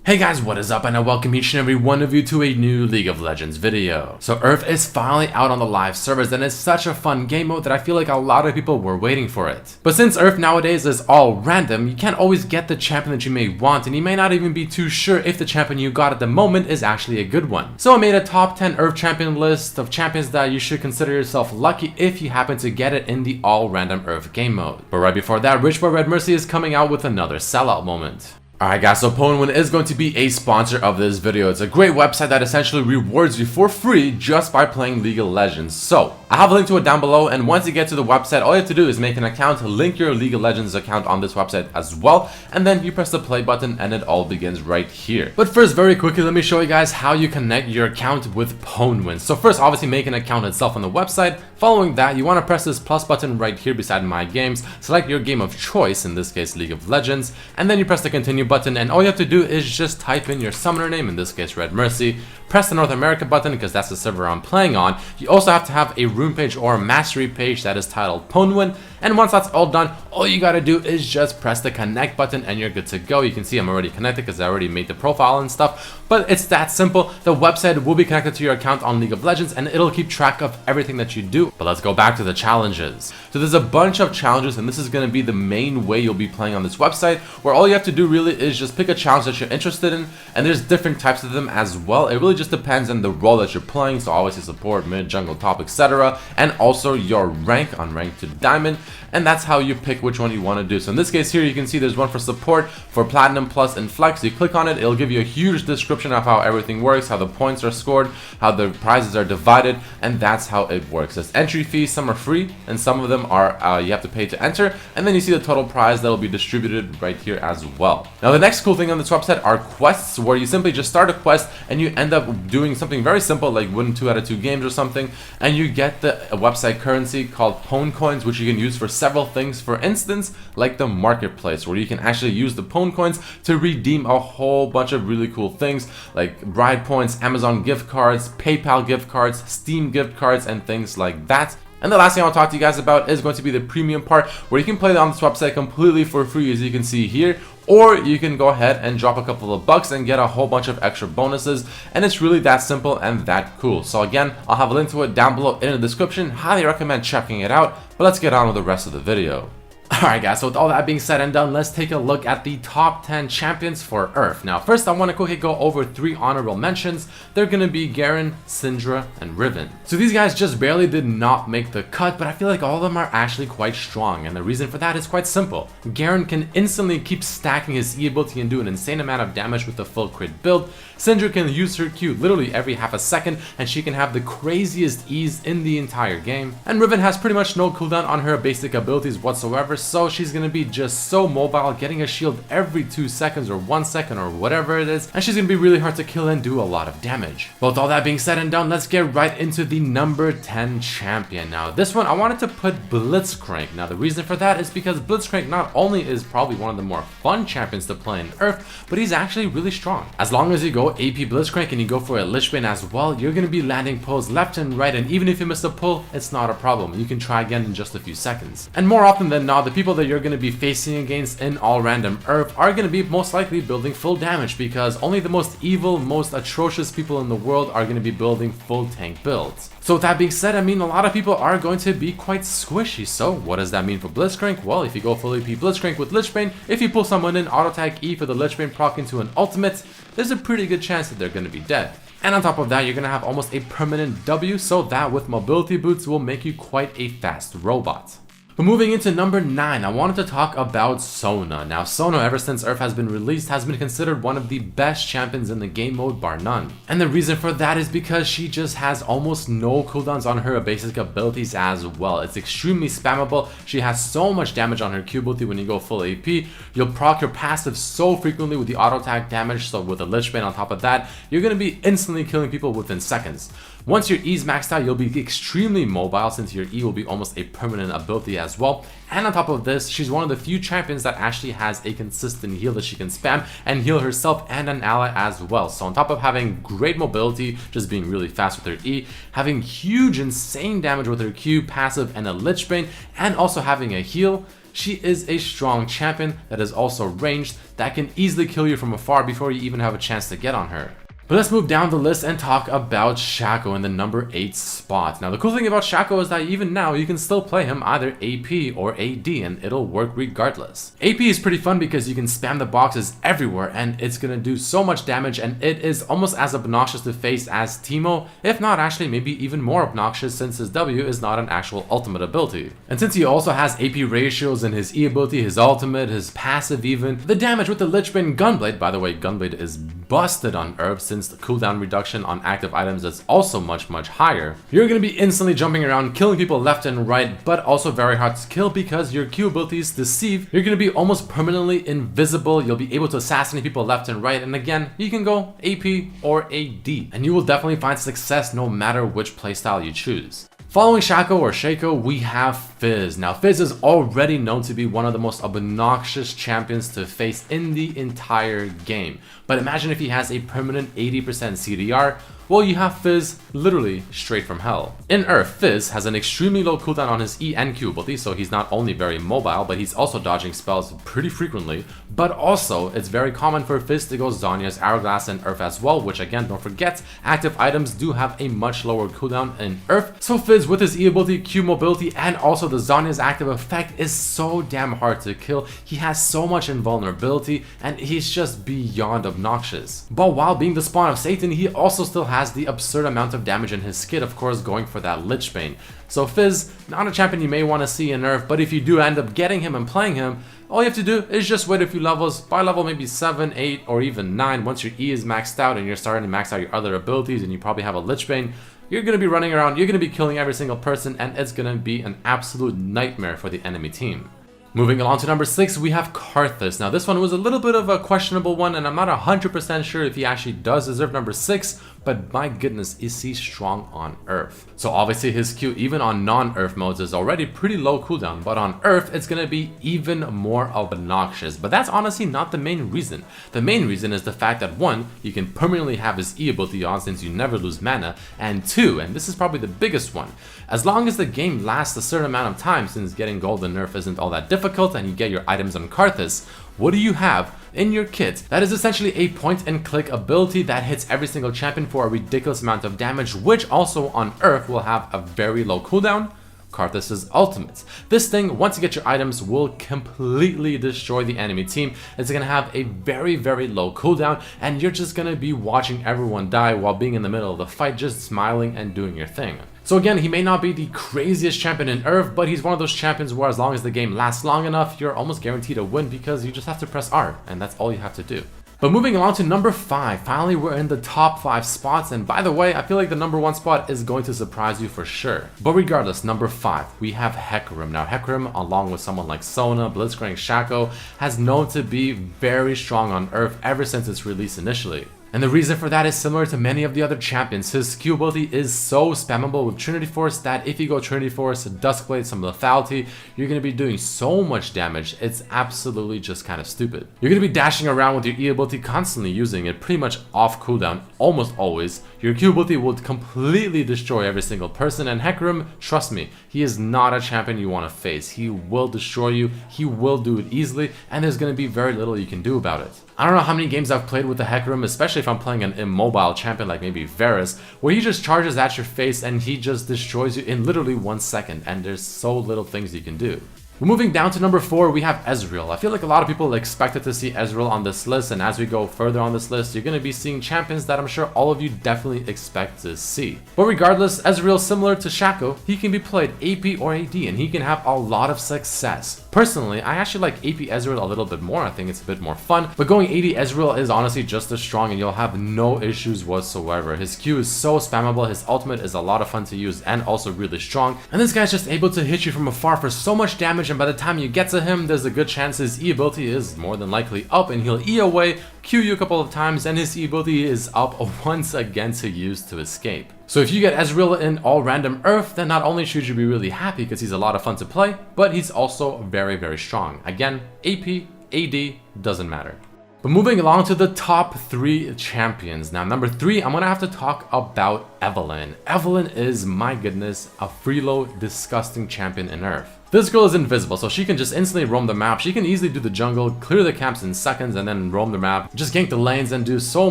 Hey guys, what is up, and I welcome each and every one of you to a new League of Legends video. So URF is finally out on the live servers, and it's such a fun game mode that I feel like a lot of people were waiting for it. But since URF nowadays is all random, you can't always get the champion that you may want, and you may not even be too sure if the champion you got at the moment is actually a good one. So I made a top 10 URF champion list of champions that you should consider yourself lucky if you happen to get it in the all random URF game mode. But right before that, Rich Boy Redmercy is coming out with another sellout moment. Alright guys, so Pwnwin is going to be a sponsor of this video. It's a great website that essentially rewards you for free just by playing League of Legends. So, I have a link to it down below, and once you get to the website, all you have to do is make an account, link your League of Legends account on this website as well, and then you press the play button and it all begins right here. But first, very quickly, let me show you guys how you connect your account with Pwnwin. So first, obviously make an account itself on the website. Following that, you want to press this plus button right here beside My Games, select your game of choice, in this case League of Legends, and then you press the continue button, and all you have to do is just type in your summoner name, in this case Redmercy, press the North America button because that's the server I'm playing on. You also have to have a room page or a mastery page that is titled Pwnwin, and once that's all done, all you gotta do is just press the connect button and you're good to go. You can see I'm already connected because I already made the profile and stuff, but it's that simple. The website will be connected to your account on League of Legends and it'll keep track of everything that you do. But let's go back to the challenges. So there's a bunch of challenges, and this is gonna be the main way you'll be playing on this website, where all you have to do really is just pick a challenge that you're interested in, and there's different types of them as well. It really just depends on the role that you're playing, so obviously support, mid, jungle, top, etc., and also your rank, on rank to diamond, and that's how you pick which one you want to do. So in this case here, you can see there's one for support, for platinum, plus, and flex. You click on it, it'll give you a huge description of how everything works, how the points are scored, how the prizes are divided, and that's how it works. There's entry fees, some are free, and some of them are you have to pay to enter, and then you see the total prize that will be distributed right here as well. Now the next cool thing on this website are quests, where you simply just start a quest and you end up doing something very simple like win 2 out of 2 games or something, and you get the website currency called Pwn coins, which you can use for several things. For instance, like the marketplace, where you can actually use the Pwn coins to redeem a whole bunch of really cool things like Ride points, Amazon gift cards, PayPal gift cards, Steam gift cards, and things like that. And the last thing I want to talk to you guys about is going to be the premium part, where you can play on this website completely for free, as you can see here, or you can go ahead and drop a couple of bucks and get a whole bunch of extra bonuses, and it's really that simple and that cool. So again, I'll have a link to it down below in the description. Highly recommend checking it out, but let's get on with the rest of the video. Alright guys, so with all that being said and done, let's take a look at the top 10 champions for URF. Now first, I want to quickly go over 3 honorable mentions. They're going to be Garen, Syndra, and Riven. So these guys just barely did not make the cut, but I feel like all of them are actually quite strong, and the reason for that is quite simple. Garen can instantly keep stacking his E ability and do an insane amount of damage with the full crit build. Syndra can use her Q literally every half a second, and she can have the craziest ease in the entire game. And Riven has pretty much no cooldown on her basic abilities whatsoever, so she's gonna be just so mobile, getting a shield every 2 seconds or 1 second or whatever it is, and she's gonna be really hard to kill and do a lot of damage. But with all that being said and done, let's get right into the number 10 champion. Now this one, I wanted to put Blitzcrank. Now the reason for that is because Blitzcrank not only is probably one of the more fun champions to play in URF, but he's actually really strong. As long as you go AP Blitzcrank and you go for a Lich Bane as well, you're gonna be landing pulls left and right, and even if you miss a pull, it's not a problem. You can try again in just a few seconds. And more often than not, the people that you're going to be facing against in all random URF are going to be most likely building full damage, because only the most evil, most atrocious people in the world are going to be building full tank builds. So with that being said, I mean, a lot of people are going to be quite squishy. So what does that mean for Blitzcrank? Well, if you go full AP Blitzcrank with Lich Bane, if you pull someone in, auto attack E for the Lich Bane proc into an ultimate, there's a pretty good chance that they're going to be dead. And on top of that, you're going to have almost a permanent W, so that with mobility boots will make you quite a fast robot. But moving into number 9, I wanted to talk about SONA. Now SONA, ever since URF has been released, has been considered one of the best champions in the game mode, bar none. And the reason for that is because she just has almost no cooldowns on her basic abilities as well. It's extremely spammable. She has so much damage on her Q ability when you go full AP. You'll proc your passive so frequently with the auto attack damage, so with a Lich Bane on top of that, you're going to be instantly killing people within seconds. Once your E's maxed out, you'll be extremely mobile, since your E will be almost a permanent ability as well. And on top of this, she's one of the few champions that actually has a consistent heal that she can spam and heal herself and an ally as well. So on top of having great mobility, just being really fast with her E, having huge insane damage with her Q, passive, and a Lich Bane, and also having a heal, she is a strong champion that is also ranged, that can easily kill you from afar before you even have a chance to get on her. But let's move down the list and talk about Shaco in the number 8 spot. Now the cool thing about Shaco is that even now you can still play him either AP or AD and it'll work regardless. AP is pretty fun because you can spam the boxes everywhere and it's gonna do so much damage, and it is almost as obnoxious to face as Teemo, if not actually maybe even more obnoxious since his W is not an actual ultimate ability. And since he also has AP ratios in his E ability, his ultimate, his passive even, the damage with the Lichbane Gunblade, by the way Gunblade is busted on URF since the cooldown reduction on active items is also much higher. You're gonna be instantly jumping around, killing people left and right, but also very hard to kill because your Q abilities deceive. You're gonna be almost permanently invisible, you'll be able to assassinate people left and right, and again, you can go AP or AD, and you will definitely find success no matter which playstyle you choose. Following Shaco or Shaco, we have FIZZ. Now FIZZ is already known to be one of the most obnoxious champions to face in the entire game. But imagine if he has a permanent 80% CDR, well, you have FIZZ literally straight from hell. In URF, FIZZ has an extremely low cooldown on his E and Q ability, so he's not only very mobile, but he's also dodging spells pretty frequently. But also, it's very common for FIZZ to go Zhonya's Hourglass in URF as well, which again, don't forget, active items do have a much lower cooldown in URF. So FIZZ with his E ability, Q mobility, and also the Zhonya's active effect is so damn hard to kill. He has so much invulnerability, and he's just beyond obnoxious. But while being the spawn of Satan, he also still has the absurd amount of damage in his skid, of course, going for that Lichbane. So FIZZ, not a champion you may want to see in URF, but if you do end up getting him and playing him, all you have to do is just wait a few levels. By level maybe 7, 8, or even 9, once your E is maxed out and you're starting to max out your other abilities and you probably have a Lichbane, you're going to be running around, you're going to be killing every single person, and it's going to be an absolute nightmare for the enemy team. Moving along to number 6, we have Karthus. Now this one was a little bit of a questionable one, and I'm not 100% sure if he actually does deserve number 6, but my goodness, is he strong on URF. So obviously his Q even on non-URF modes is already pretty low cooldown, but on URF it's gonna be even more obnoxious. But that's honestly not the main reason. The main reason is the fact that 1, you can permanently have his E ability on since you never lose mana, and 2, and this is probably the biggest one, as long as the game lasts a certain amount of time, since getting gold in URF isn't all that difficult and you get your items on Karthus, what do you have in your kit that is essentially a point and click ability that hits every single champion for a ridiculous amount of damage, which also on URF will have a very low cooldown? Karthus' ultimate. This thing, once you get your items, will completely destroy the enemy team. It's gonna have a very low cooldown, and you're just gonna be watching everyone die while being in the middle of the fight, just smiling and doing your thing. So again, he may not be the craziest champion in URF, but he's one of those champions where as long as the game lasts long enough, you're almost guaranteed to win because you just have to press R, and that's all you have to do. But moving along to number 5, finally we're in the top 5 spots, and by the way, I feel like the number 1 spot is going to surprise you for sure. But regardless, number 5, we have HECA. Now HECA, along with someone like SONA, Blitzcrank, Shaco, has known to be very strong on URF ever since its release initially. And the reason for that is similar to many of the other champions. His Q ability is so spammable with Trinity Force that if you go Trinity Force, Duskblade, some lethality, you're going to be doing so much damage, it's absolutely just kind of stupid. You're going to be dashing around with your E ability, constantly using it pretty much off cooldown, almost always. Your Q ability will completely destroy every single person, and HECA, trust me, he is not a champion you want to face. He will destroy you, he will do it easily, and there's going to be very little you can do about it. I don't know how many games I've played with the HECA, especially if I'm playing an immobile champion like maybe Varus, where he just charges at your face and he just destroys you in literally 1 second, and there's so little things you can do. Moving down to number 4, we have Ezreal. I feel like a lot of people expected to see Ezreal on this list, and as we go further on this list, you're going to be seeing champions that I'm sure all of you definitely expect to see. But regardless, Ezreal, similar to Shaco, he can be played AP or AD, and he can have a lot of success. Personally, I actually like AP Ezreal a little bit more. I think it's a bit more fun, but going AD Ezreal is honestly just as strong, and you'll have no issues whatsoever. His Q is so spammable, his ultimate is a lot of fun to use and also really strong, and this guy's just able to hit you from afar for so much damage, and by the time you get to him, there's a good chance his E ability is more than likely up, and he'll E away, Q you a couple of times, and his E ability is up once again to use to escape. So if you get Ezreal in all random URF, then not only should you be really happy because he's a lot of fun to play, but he's also very strong. Again, AP, AD, doesn't matter. But moving along to the top 3 champions. Now, number 3, I'm gonna have to talk about Evelynn. Evelynn is, my goodness, a freeload, disgusting champion in URF. This girl is invisible, so she can just instantly roam the map. She can easily do the jungle, clear the camps in seconds, and then roam the map, just gank the lanes and do so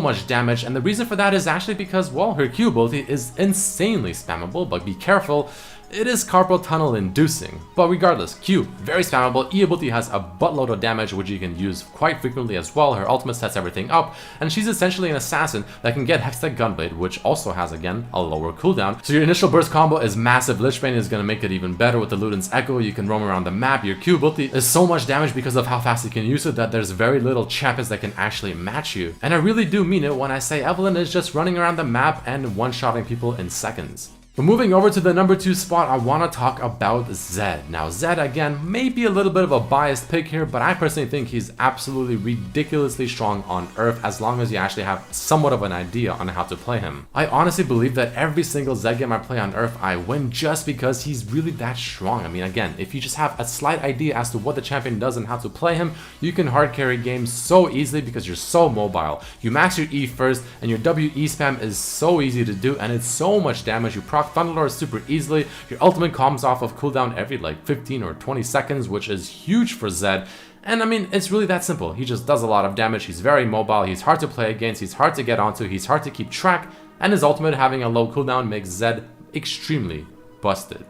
much damage. And the reason for that is actually because, well, her Q ability is insanely spammable, but be careful, it is carpal tunnel inducing. But regardless, Q, very spammable. E ability has a buttload of damage, which you can use quite frequently as well. Her ultimate sets everything up, and she's essentially an assassin that can get HECA Gunblade, which also has, again, a lower cooldown. So your initial burst combo is massive. Lichbane is going to make it even better with the Luden's Echo. You can roam around the map. Your Q ability is so much damage because of how fast you can use it that there's very little champions that can actually match you. And I really do mean it when I say Evelynn is just running around the map and one-shotting people in seconds. But moving over to the number 2 spot, I want to talk about Zed. Now Zed, again, may be a little bit of a biased pick here, but I personally think he's absolutely ridiculously strong on URF as long as you actually have somewhat of an idea on how to play him. I honestly believe that every single Zed game I play on URF, I win just because he's really that strong. I mean, again, if you just have a slight idea as to what the champion does and how to play him, you can hard carry games so easily because you're so mobile. You max your E first, and your W E spam is so easy to do, and it's so much damage. You proc Thunderlord super easily. Your ultimate comes off of cooldown every like 15 or 20 seconds, which is huge for Zed. And I mean, it's really that simple. He just does a lot of damage. He's very mobile. He's hard to play against. He's hard to get onto. He's hard to keep track. And his ultimate having a low cooldown makes Zed extremely busted.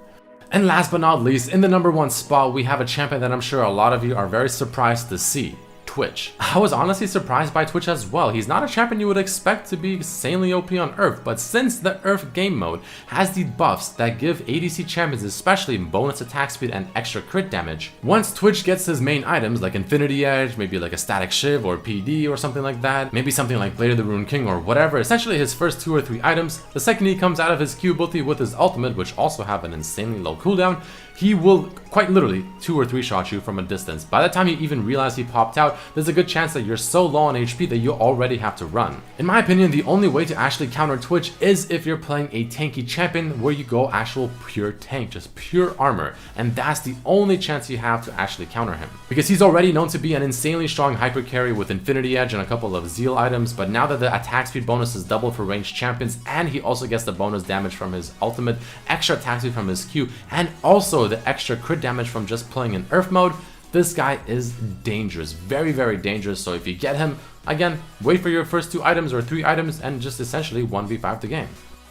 And last but not least, in the number 1 spot, we have a champion that I'm sure a lot of you are very surprised to see. Twitch. I was honestly surprised by Twitch as well. He's not a champion you would expect to be insanely OP on URF, but since the URF game mode has the buffs that give ADC champions especially bonus attack speed and extra crit damage, once Twitch gets his main items like Infinity Edge, maybe like a Static Shiv or PD or something like that, maybe something like Blade of the Rune King or whatever, essentially his first 2 or 3 items, the second he comes out of his Q ability with his ultimate, which also have an insanely low cooldown, he will quite literally 2 or 3 shot you from a distance. By the time you even realize he popped out, there's a good chance that you're so low on HP that you already have to run. In my opinion, the only way to actually counter Twitch is if you're playing a tanky champion where you go actual pure tank, just pure armor, and that's the only chance you have to actually counter him. Because he's already known to be an insanely strong hyper carry with Infinity Edge and a couple of Zeal items, but now that the attack speed bonus is double for ranged champions, and he also gets the bonus damage from his ultimate, extra attack speed from his Q, and also the extra crit damage from just playing in URF mode, this guy is dangerous, very, very dangerous. So if you get him, again, wait for your first 2 items or 3 items and just essentially 1v5 the game.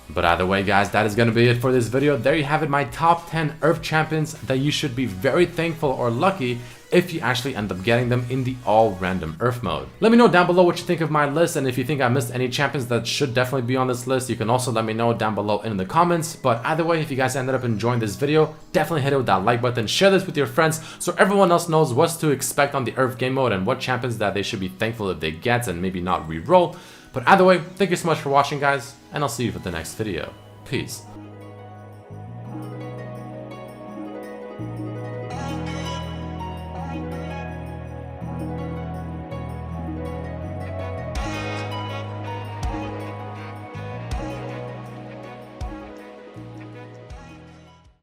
But either way, guys, that is going to be it for this video. There you have it, my top 10 URF champions that you should be very thankful or lucky if you actually end up getting them in the all random URF mode. Let me know down below what you think of my list, and if you think I missed any champions that should definitely be on this list, you can also let me know down below in the comments. But either way, if you guys ended up enjoying this video, definitely hit it with that like button, share this with your friends so everyone else knows what to expect on the URF game mode and what champions that they should be thankful if they get and maybe not re-roll. But either way, thank you so much for watching, guys, and I'll see you for the next video. Peace.